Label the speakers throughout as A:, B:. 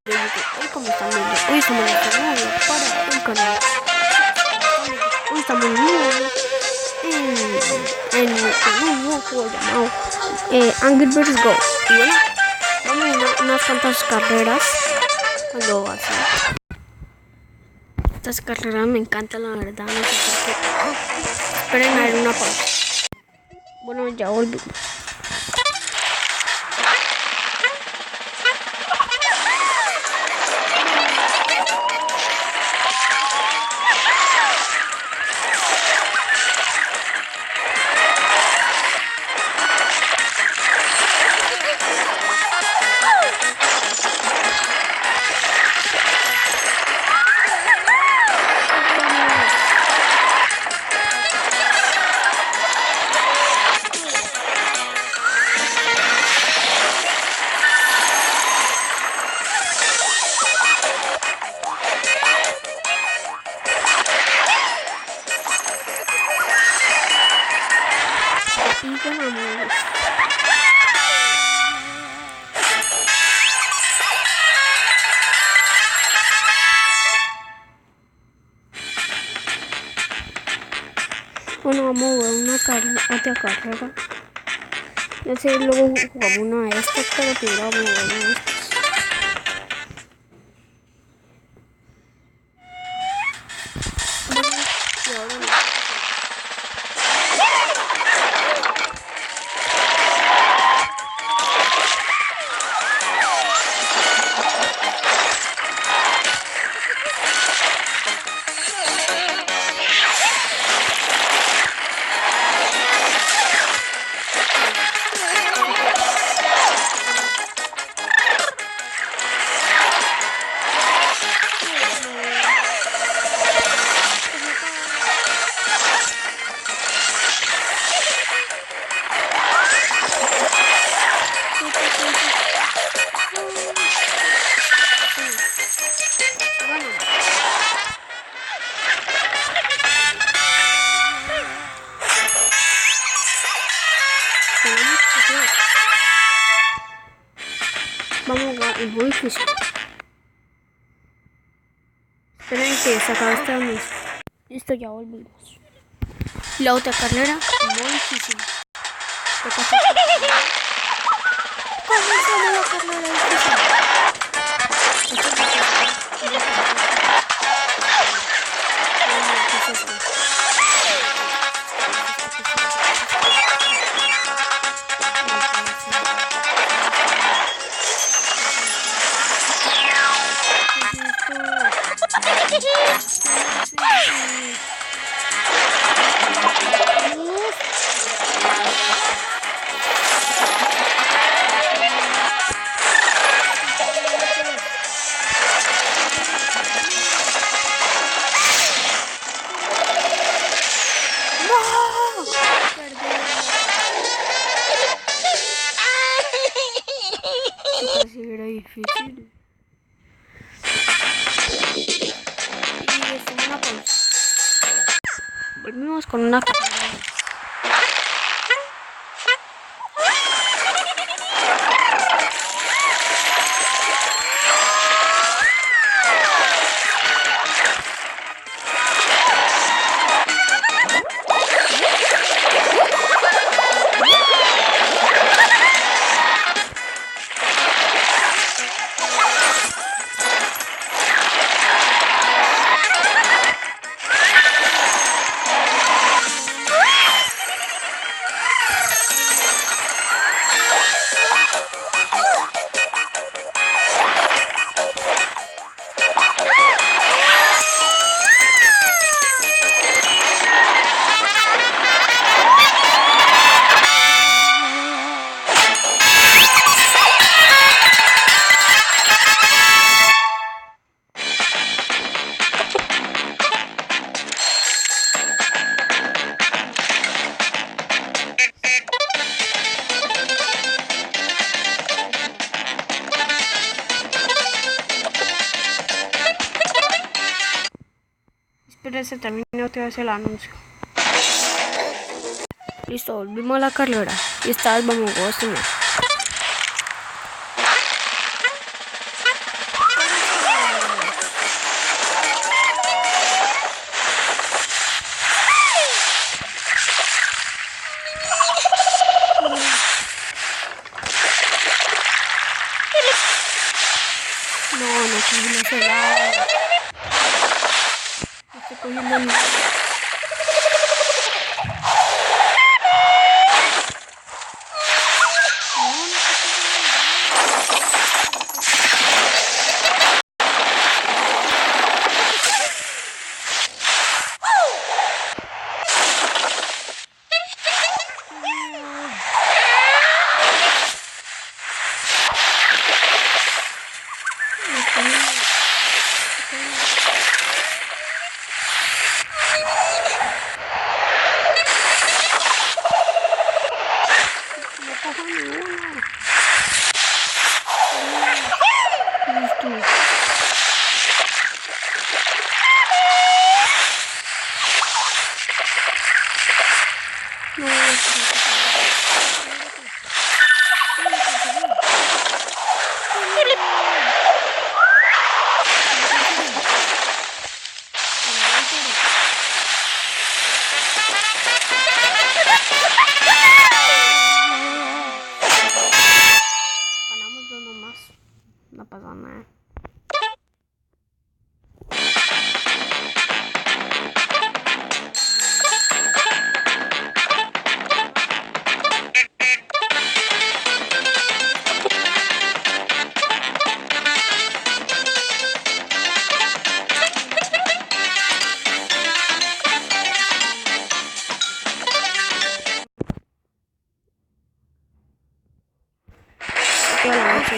A: Hoy como están viendo, hoy estamos nuevo para el canal. Hoy estamos nuevo en un nuevo juego llamado angrt. Y bueno, vamos a unas cuantas carreras cuando así. Estas carreras me encantan, la verdad, no sé por qué. Esperen a ver una pausa. Bueno, ya volví. Y ganamos. Bueno, vamos a jugar otra carrera. Ya sé, luego jugamos una de estas, pero primero vamos a jugar una de estas. Bueno, y ahora no. Vamos a jugar el muy difícil. Esperen que se acabe este anuncio. Listo, ya volvimos. La otra carrera, muy difícil. Comenzamos la carrera difícil. Así era difícil. Y es una pausa. Volvimos con una carrera. Espera, se termina otra vez el anuncio. Listo, volvimos a la carrera. Y esta vez vamos a jugar este modo. no cogí los helados. No estoy cogiendo ni nada. No pasa nada.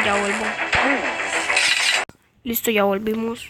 A: Ya vuelvo. Listo, ya volvimos.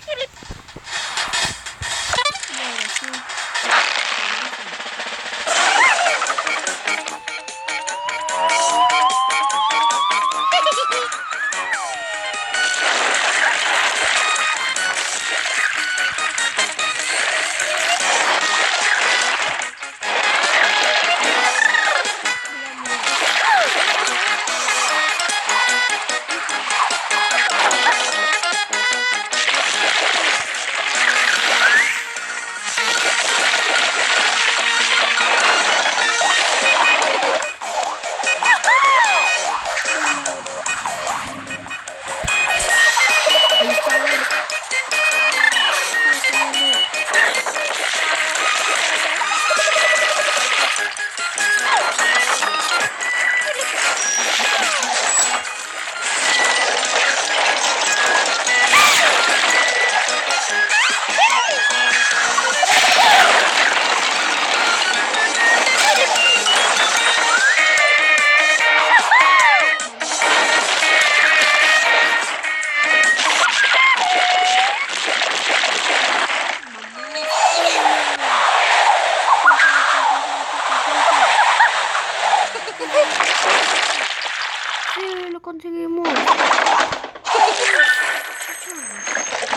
A: Sí, lo conseguimos.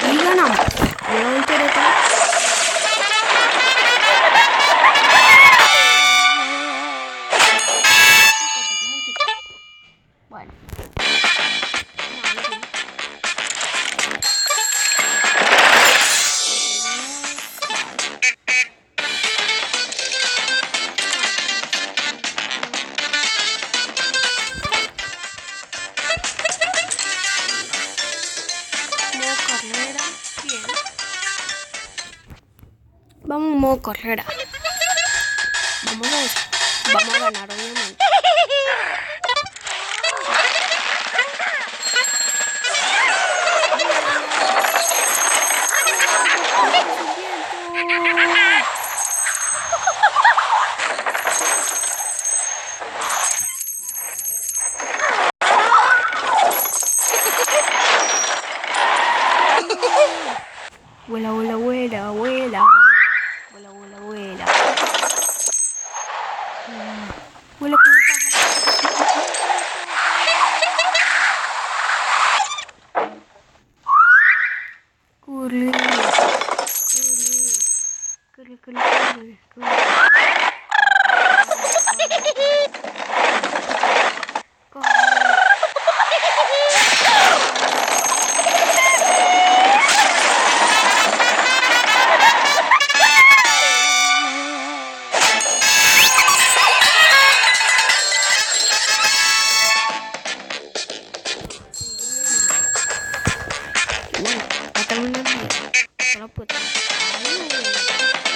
A: Y ganamos. Una voltereta. Bueno. Carrera, bien. Vamos a modo carrera. Vamos a ganar, obviamente. Vuela, vuela, vuela, vuela. Vuela, vuela, vuela. Vuela con un pájaro. Corre. Corre, corre, corre, corre.